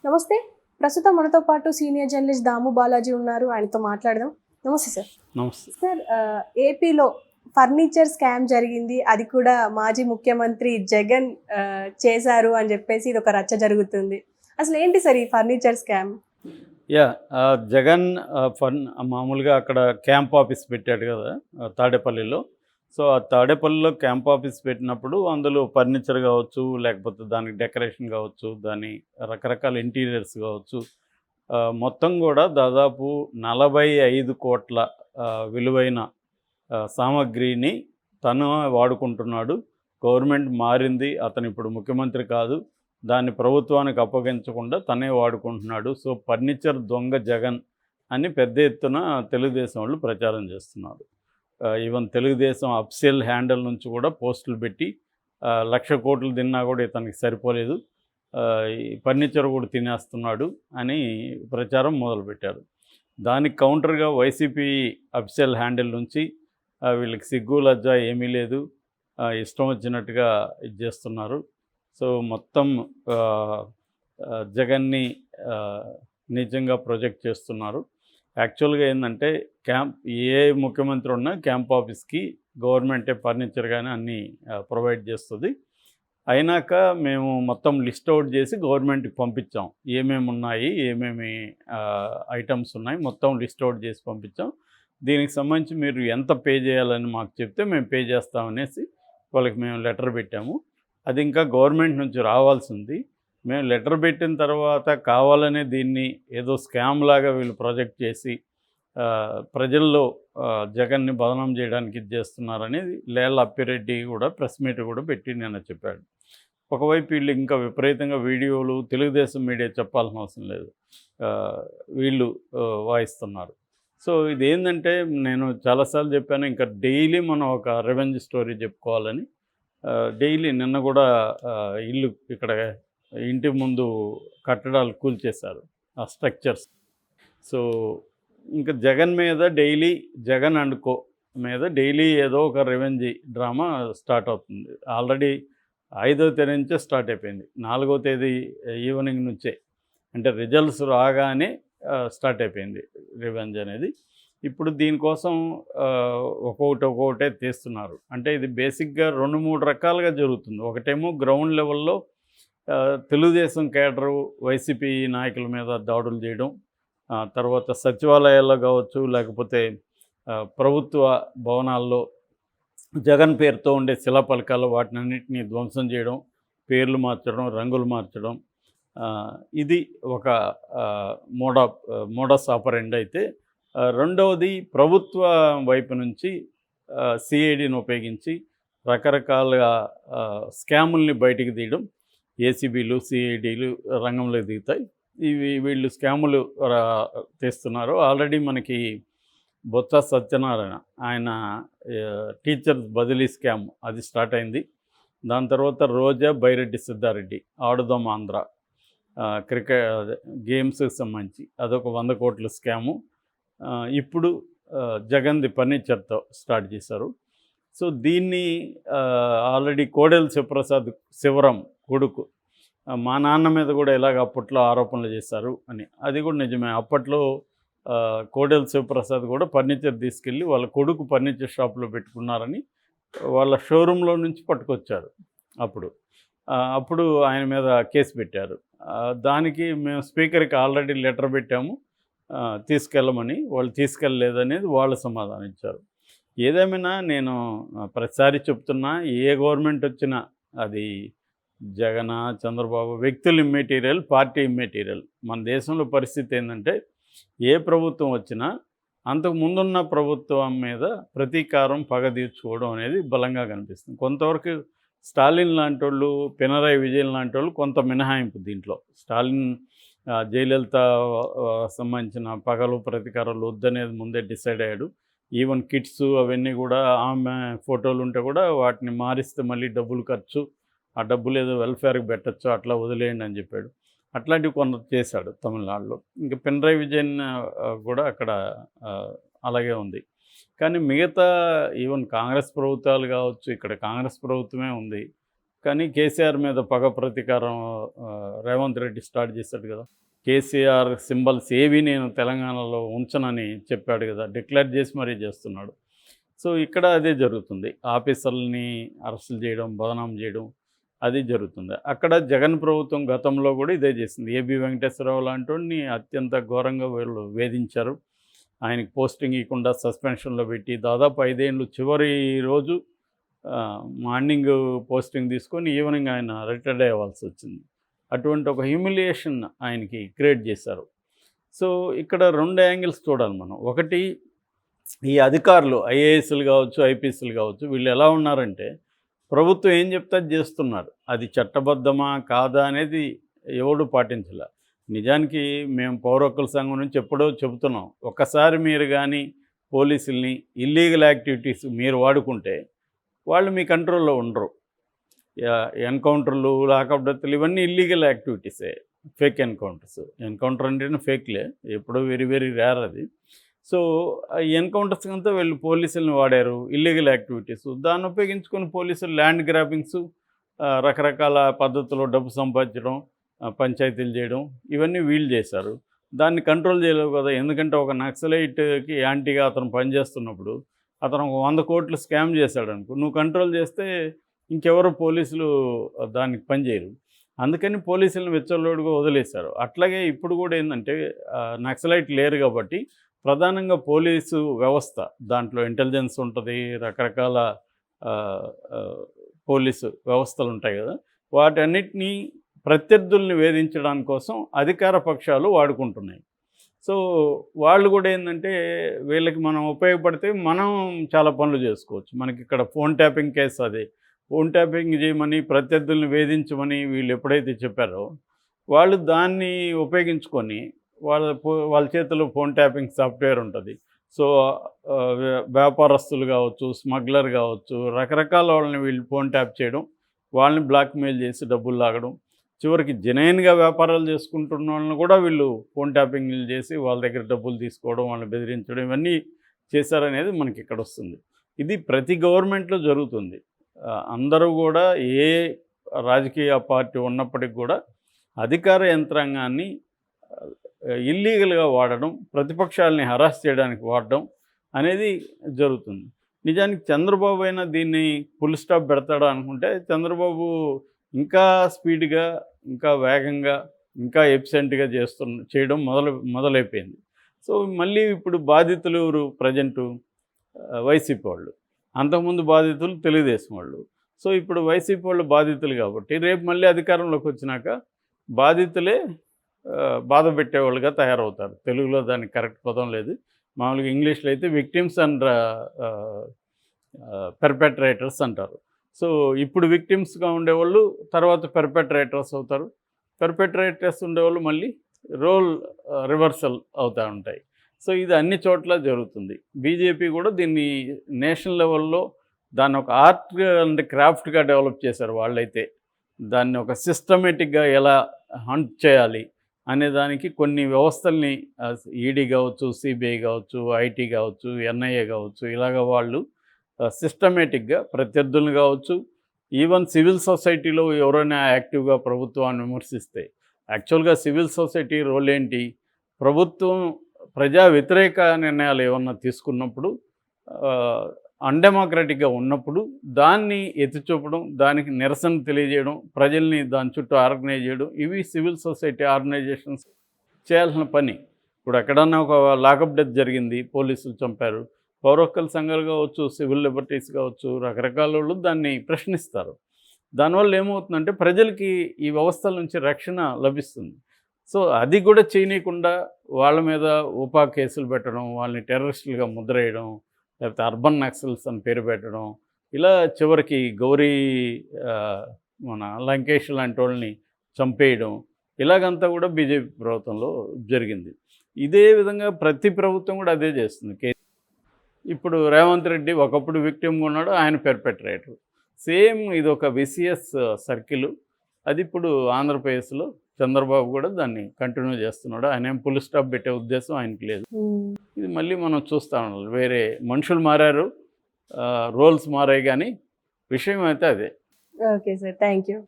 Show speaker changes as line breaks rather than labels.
నమస్తే. ప్రస్తుతం మనతో పాటు సీనియర్ జర్నలిస్ట్ దాము బాలాజీ ఉన్నారు. ఆయనతో మాట్లాడదాం. నమస్తే సార్.
నమస్తే.
సార్ ఏపీలో ఫర్నిచర్ స్కామ్ జరిగింది. అది కూడా మాజీ ముఖ్యమంత్రి జగన్ చేశారు అని చెప్పేసి ఇదొక రచ్చ జరుగుతుంది. అసలేంటి సార్ ఈ ఫర్నిచర్ స్కామ్?
జగన్ మామూలుగా అక్కడ క్యాంప్ ఆఫీస్ పెట్టాడు కదా తాడేపల్లిలో. సో ఆ తాడేపల్లిలో క్యాంప్ ఆఫీస్ పెట్టినప్పుడు అందులో ఫర్నిచర్ కావచ్చు, లేకపోతే దానికి డెకరేషన్ కావచ్చు, దాని రకరకాల ఇంటీరియర్స్ కావచ్చు, మొత్తం కూడా దాదాపు 45 కోట్ల విలువైన సామగ్రిని తను వాడుకుంటున్నాడు. గవర్నమెంట్ మారింది, అతను ఇప్పుడు ముఖ్యమంత్రి కాదు, దాన్ని ప్రభుత్వానికి అప్పగించకుండా తనే వాడుకుంటున్నాడు. సో ఫర్నిచర్ దొంగ జగన్ అని పెద్ద ఎత్తున తెలుగుదేశం వాళ్ళు ప్రచారం చేస్తున్నారు. ఈవెన్ తెలుగుదేశం అఫీషియల్ హ్యాండిల్ నుంచి కూడా పోస్టులు పెట్టి 1,00,000 కోట్లు తిన్నా కూడా ఇతనికి సరిపోలేదు, ఈ ఫర్నిచర్ కూడా తినేస్తున్నాడు అని ప్రచారం మొదలుపెట్టారు. దానికి కౌంటర్గా వైసీపీ అఫీషియల్ హ్యాండిల్ నుంచి వీళ్ళకి సిగ్గు లజ్జ ఏమీ లేదు, ఇష్టం వచ్చినట్టుగా ఇది చేస్తున్నారు. సో మొత్తం జగన్ని నిజంగా ప్రొజెక్ట్ చేస్తున్నారు. యాక్చువల్గా ఏంటంటే ఏ ముఖ్యమంత్రి ఉన్నా క్యాంప్ ఆఫీస్కి గవర్నమెంటే ఫర్నిచర్ కానీ అన్నీ ప్రొవైడ్ చేస్తుంది. అయినాక మేము మొత్తం లిస్ట్ అవుట్ చేసి గవర్నమెంట్కి పంపించాం. ఏమేమి ఉన్నాయి, ఏమేమి ఐటమ్స్ ఉన్నాయి, మొత్తం లిస్ట్ అవుట్ చేసి పంపించాం. దీనికి సంబంధించి మీరు ఎంత పే చేయాలని మాకు చెప్తే మేము పే చేస్తామనేసి వాళ్ళకి మేము లెటర్ పెట్టాము. అది ఇంకా గవర్నమెంట్ నుంచి రావాల్సింది. మేము లెటర్ పెట్టిన తర్వాత కావాలనే దీన్ని ఏదో స్కామ్ లాగా వీళ్ళు ప్రాజెక్ట్ చేసి ప్రజల్లో జగన్ని బదనాం చేయడానికి ఇది చేస్తున్నారనేది లేళ్ళ అప్పిరెడ్డి కూడా ప్రెస్ మీట్ కూడా పెట్టి నిన్న చెప్పాడు. ఒకవైపు వీళ్ళు ఇంకా విపరీతంగా వీడియోలు తెలుగుదేశం మీడియా చెప్పాల్సిన అవసరం లేదు, వీళ్ళు వాయిస్తున్నారు. సో ఇదేంటంటే నేను చాలాసార్లు చెప్పాను, ఇంకా డైలీ మనం ఒక రెవెంజ్ స్టోరీ చెప్పుకోవాలని. డైలీ నిన్న కూడా ఇల్లు ఇక్కడ ఇంటి ముందు కట్టడాలు కూల్చేశారు ఆ స్ట్రక్చర్స్. సో ఇంకా జగన్ మీద డైలీ, జగన్ అండ్ కో మీద డైలీ ఏదో ఒక రెవెంజ్ డ్రామా స్టార్ట్ అవుతుంది. ఆల్రెడీ 5వ తేదీ నుంచే స్టార్ట్ అయిపోయింది. 4వ తేదీ ఈవినింగ్ నుంచే, అంటే రిజల్ట్స్ రాగానే స్టార్ట్ అయిపోయింది రివెంజ్ అనేది. ఇప్పుడు దీనికోసం ఒక్కొక్కటే తీస్తున్నారు. అంటే ఇది బేసిక్గా 2-3 రకాలుగా జరుగుతుంది. ఒకటేమో గ్రౌండ్ లెవెల్లో తెలుగుదేశం కేడరు వైసీపీ నాయకుల మీద దాడులు చేయడం, తర్వాత సచివాలయాల్లో కావచ్చు, లేకపోతే ప్రభుత్వ భవనాల్లో జగన్ పేరుతో ఉండే శిలాఫలకాలు వాటినన్నింటినీ ధ్వంసం చేయడం, పేర్లు మార్చడం, రంగులు మార్చడం, ఇది ఒక మోడస్ ఆపరెండి. అయితే రెండవది ప్రభుత్వ వైపు నుంచి సిఐడిని ఉపయోగించి రకరకాల స్కాముల్ని బయటికి తీయడం. ఏసీబీలు, సిఐడీలు రంగంలో దిగుతాయి. వీళ్ళు స్కాములు తీస్తున్నారు. ఆల్రెడీ మనకి బొత్స సత్యనారాయణ ఆయన టీచర్స్ బదిలీ స్కామ్ అది స్టార్ట్ అయింది. దాని తర్వాత రోజా, బైరెడ్డి సిద్ధారెడ్డి ఆడుదాం ఆంధ్ర క్రికెట్ గేమ్స్కి సంబంధించి అదొక 100 కోట్ల స్కాము. ఇప్పుడు జగన్ది ఫర్నిచర్తో స్టార్ట్ చేశారు. సో దీన్ని ఆల్రెడీ కోడెల శివప్రసాద్ శివరం కొడుకు మా నాన్న మీద కూడా ఇలాగ అప్పట్లో ఆరోపణలు చేశారు అని, అది కూడా నిజమే. అప్పట్లో కోడెల శివప్రసాద్ కూడా ఫర్నిచర్ తీసుకెళ్ళి వాళ్ళ కొడుకు ఫర్నిచర్ షాప్లో పెట్టుకున్నారని వాళ్ళ షోరూంలో నుంచి పట్టుకొచ్చారు. అప్పుడు ఆయన మీద కేసు పెట్టారు. దానికి మేము స్పీకర్కి ఆల్రెడీ లెటర్ పెట్టాము తీసుకెళ్ళమని. వాళ్ళు తీసుకెళ్ళలేదనేది వాళ్ళు సమాధానం ఇచ్చారు. ఏదేమైనా నేను ప్రతిసారి చెప్తున్నా, ఏ గవర్నమెంట్ వచ్చినా అది జగన్, చంద్రబాబు, వ్యక్తులు ఇమ్మెటీరియల్, పార్టీ ఇమ్మెటీరియల్. మన దేశంలో పరిస్థితి ఏంటంటే ఏ ప్రభుత్వం వచ్చినా అంతకు ముందున్న ప్రభుత్వం మీద ప్రతీకారం, పగ తీర్చుకోవడం అనేది బలంగా కనిపిస్తుంది. కొంతవరకు స్టాలిన్ లాంటి వాళ్ళు, పినరాయి విజయన్ లాంటి వాళ్ళు కొంత మినహాయింపు దీంట్లో. స్టాలిన్ జయలలిత సంబంధించిన పగలు, ప్రతీకారాలు వద్దనేది ముందే డిసైడ్ అయ్యాడు. ఈవెన్ కిట్స్ అవన్నీ కూడా ఆమె ఫోటోలు ఉంటే కూడా వాటిని మారిస్తే మళ్ళీ డబ్బులు ఖర్చు, ఆ డబ్బులు ఏదో వెల్ఫేర్కి పెట్టచ్చు, అట్లా వదిలేయండి అని చెప్పాడు. అట్లాంటివి కొంత చేశాడు తమిళనాడులో. ఇంకా పినరాయి విజయన్ కూడా అక్కడ అలాగే ఉంది. కానీ మిగతా ఈవెన్ కాంగ్రెస్ ప్రభుత్వాలు కావచ్చు, ఇక్కడ కాంగ్రెస్ ప్రభుత్వమే ఉంది, కానీ కేసీఆర్ మీద పగ ప్రతీకారం రేవంత్ రెడ్డి స్టార్ట్ చేశాడు కదా. కేసీఆర్ సింబల్స్ ఏవి నేను తెలంగాణలో ఉంచనని చెప్పాడు కదా, డిక్లేర్ చేసి మరీ చేస్తున్నాడు. సో ఇక్కడ అదే జరుగుతుంది, ఆఫీసర్లని అరెస్టులు చేయడం, బదనాం చేయడం అది జరుగుతుంది. అక్కడ జగన్ ప్రభుత్వం గతంలో కూడా ఇదే చేసింది. ఏబి వెంకటేశ్వరరావు లాంటి అత్యంత ఘోరంగా వీళ్ళు వేధించారు. ఆయనకి పోస్టింగ్ ఇవ్వకుండా సస్పెన్షన్లో పెట్టి దాదాపు 5 ఏళ్ళు, చివరి రోజు మార్నింగ్ పోస్టింగ్ తీసుకొని ఈవినింగ్ ఆయన రిటైర్డ్ అవ్వాల్సి వచ్చింది. అటువంటి ఒక హ్యూమిలియేషన్ ఆయనకి క్రియేట్ చేశారు. సో ఇక్కడ 2 యాంగిల్స్ చూడాలి మనం. ఒకటి, ఈ అధికారులు ఐఏఎస్లు కావచ్చు, ఐపీఎస్లు కావచ్చు, వీళ్ళు ఎలా ఉన్నారంటే ప్రభుత్వం ఏం చెప్తే అది చేస్తున్నారు. అది చట్టబద్ధమా కాదా అనేది ఎవడు పాటించలే. నిజానికి మేము పౌర హక్కుల సంఘం నుంచి ఎప్పుడో చెబుతున్నాం, ఒక్కసారి మీరు కానీ పోలీసుల్ని ఇల్లీగల్ యాక్టివిటీస్ మీరు వాడుకుంటే వాళ్ళు మీ కంట్రోల్లో ఉండరు. ఎన్కౌంటర్లు, లాకప్ డెత్లు ఇవన్నీ ఇల్లీగల్ యాక్టివిటీసే, ఫేక్ ఎన్కౌంటర్ అంటేనే ఫేక్లే, ఎప్పుడో వెరీ వెరీ రేర్ అది. సో ఈ ఎన్కౌంటర్స్ అంతా వీళ్ళు పోలీసులను వాడారు, ఇల్లీగల్ యాక్టివిటీస్. దాన్ని ఉపయోగించుకొని పోలీసులు ల్యాండ్ గ్రాబింగ్స్, రకరకాల పద్ధతుల్లో డబ్బు సంపాదించడం, పంచాయతీలు చేయడం, ఇవన్నీ వీళ్ళు చేశారు. దాన్ని కంట్రోల్ చేయలేవు కదా, ఎందుకంటే ఒక నక్సలైట్కి యాంటీగా అతను పనిచేస్తున్నప్పుడు అతను ఒక 100 కోట్లు స్కామ్ చేశాడు అనుకో, నువ్వు కంట్రోల్ చేస్తే ఇంకెవరు పోలీసులు దానికి పనిచేయరు. అందుకని పోలీసులను వెచ్చలోడుగా వదిలేశారు. అట్లాగే ఇప్పుడు కూడా ఏంటంటే నక్సలైట్ లేరు కాబట్టి ప్రధానంగా పోలీసు వ్యవస్థ, దాంట్లో ఇంటెలిజెన్స్ ఉంటుంది, రకరకాల పోలీసు వ్యవస్థలు ఉంటాయి కదా, వాటన్నిటినీ ప్రత్యర్థుల్ని వేధించడానికి కోసం అధికార పక్షాలు వాడుకుంటున్నాయి. సో వాళ్ళు కూడా ఏంటంటే వీళ్ళకి మనం ఉపయోగపడితే మనం చాలా పనులు చేసుకోవచ్చు. మనకి ఇక్కడ ఫోన్ ట్యాపింగ్ కేసు, అదే ఫోన్ ట్యాపింగ్ చేయమని, ప్రత్యర్థుల్ని వేధించమని వీళ్ళు ఎప్పుడైతే చెప్పారో వాళ్ళు దాన్ని ఉపయోగించుకొని వాళ్ళ చేతిలో ఫోన్ ట్యాపింగ్ సాఫ్ట్వేర్ ఉంటుంది. సో వ్యాపారస్తులు కావచ్చు, స్మగ్లర్ కావచ్చు, రకరకాల వాళ్ళని వీళ్ళు ఫోన్ ట్యాప్ చేయడం, వాళ్ళని బ్లాక్మెయిల్ చేసి డబ్బులు లాగడం, చివరికి జెన్యూన్గా వ్యాపారాలు చేసుకుంటున్న వాళ్ళని కూడా వీళ్ళు ఫోన్ ట్యాపింగ్లు చేసి వాళ్ళ దగ్గర డబ్బులు తీసుకోవడం, వాళ్ళని బెదిరించడం, ఇవన్నీ చేశారనేది మనకి ఇక్కడ వస్తుంది. ఇది ప్రతి గవర్నమెంట్లో జరుగుతుంది. అందరూ కూడా ఏ రాజకీయ పార్టీ ఉన్నప్పటికి కూడా అధికార యంత్రాంగాన్ని ఇల్లీగల్గా వాడడం, ప్రతిపక్షాలని హరాస్ చేయడానికి వాడడం అనేది జరుగుతుంది. నిజానికి చంద్రబాబు అయినా దీన్ని ఫుల్ స్టాప్ పెడతాడా అనుకుంటే, చంద్రబాబు ఇంకా స్పీడ్గా, ఇంకా వేగంగా, ఇంకా ఎఫిషియెంట్గా చేయడం మొదలైపోయింది. సో మళ్ళీ ఇప్పుడు బాధితులు ఎవరు? ప్రజెంటు వైసీపీ వాళ్ళు, అంతకుముందు బాధితులు తెలుగుదేశం వాళ్ళు. సో ఇప్పుడు వైసీపీ వాళ్ళు బాధితులు కాబట్టి రేపు మళ్ళీ అధికారంలోకి వచ్చినాక బాధితులే బాధ పెట్టేవాళ్ళుగా తయారవుతారు. తెలుగులో దానికి కరెక్ట్ పదం లేదు, మామూలుగా ఇంగ్లీష్లో అయితే విక్టిమ్స్ అండ్ పెర్పెట్రేటర్స్ అంటారు. సో ఇప్పుడు విక్టిమ్స్గా ఉండేవాళ్ళు తర్వాత పెర్పెట్రేటర్స్ అవుతారు. పెర్పెట్రేటర్స్ ఉండేవాళ్ళు మళ్ళీ రోల్ రివర్సల్ అవుతూ ఉంటాయి. సో ఇది అన్ని చోట్ల జరుగుతుంది. బీజేపీ కూడా దీన్ని నేషనల్ లెవెల్లో దాన్ని ఒక ఆర్ట్ అండ్ క్రాఫ్ట్గా డెవలప్ చేశారు వాళ్ళైతే. దాన్ని ఒక సిస్టమేటిక్గా ఎలా హంట్ చేయాలి అనే దానికి కొన్ని వ్యవస్థల్ని, ఈడీ కావచ్చు, సిబిఐ కావచ్చు, ఐటీ కావచ్చు, ఎన్ఐఏ కావచ్చు, ఇలాగ వాళ్ళు సిస్టమేటిక్గా ప్రత్యర్థులను కావచ్చు, ఈవెన్ సివిల్ సొసైటీలో ఎవరైనా యాక్టివ్గా ప్రభుత్వాన్ని విమర్శిస్తే, యాక్చువల్గా సివిల్ సొసైటీ రోల్ ఏంటి? ప్రభుత్వం ప్రజా వ్యతిరేక నిర్ణయాలు ఏమన్నా తీసుకున్నప్పుడు, అన్డెమోక్రటిక్గా ఉన్నప్పుడు దాన్ని ఎత్తిచూపడం, దానికి నిరసన తెలియజేయడం, ప్రజల్ని దాని చుట్టూ ఆర్గనైజ్ చేయడం, ఇవి సివిల్ సొసైటీ ఆర్గనైజేషన్స్ చేయాల్సిన పని. ఇప్పుడు ఎక్కడన్నా ఒక లాకప్ డెత్ జరిగింది, పోలీసులు చంపారు, పౌర హక్కుల సంఘాలు కావచ్చు, సివిల్ లిబర్టీస్ కావచ్చు, రకరకాల వాళ్ళు దాన్ని ప్రశ్నిస్తారు. దానివల్ల ఏమవుతుందంటే ప్రజలకి ఈ వ్యవస్థల నుంచి రక్షణ లభిస్తుంది. సో అది కూడా చేయనీయకుండా వాళ్ళ మీద ఊపా కేసులు పెట్టడం, వాళ్ళని టెర్రరిస్టులుగా ముద్ర వేయడం, లేకపోతే అర్బన్ నక్సల్స్ అని పేరు పెట్టడం, ఇలా చివరికి గౌరీ మన లంకేష్ లాంటి వాళ్ళని చంపేయడం, ఇలాగంతా కూడా బీజేపీ ప్రభుత్వంలో జరిగింది. ఇదే విధంగా ప్రతి ప్రభుత్వం కూడా అదే చేస్తుంది. ఇప్పుడు రేవంత్ రెడ్డి ఒకప్పుడు విక్టిమ్గా ఉన్నాడు, ఆయన పెర్పెట్రేటర్. సేమ్ ఇది ఒక విసిఎస్ సర్కిల్. అది ఇప్పుడు ఆంధ్రప్రదేశ్లో చంద్రబాబు కూడా దాన్ని కంటిన్యూ చేస్తున్నాడు. ఆయన ఏం ఫుల్ స్టాప్ పెట్టే ఉద్దేశం ఆయనకి లేదు. ఇది మళ్ళీ మనం చూస్తూ ఉండాలి. వేరే మనుషులు మారారు, రోల్స్ మారాయి, కానీ విషయం అయితే అదే.
Okay sir, thank you.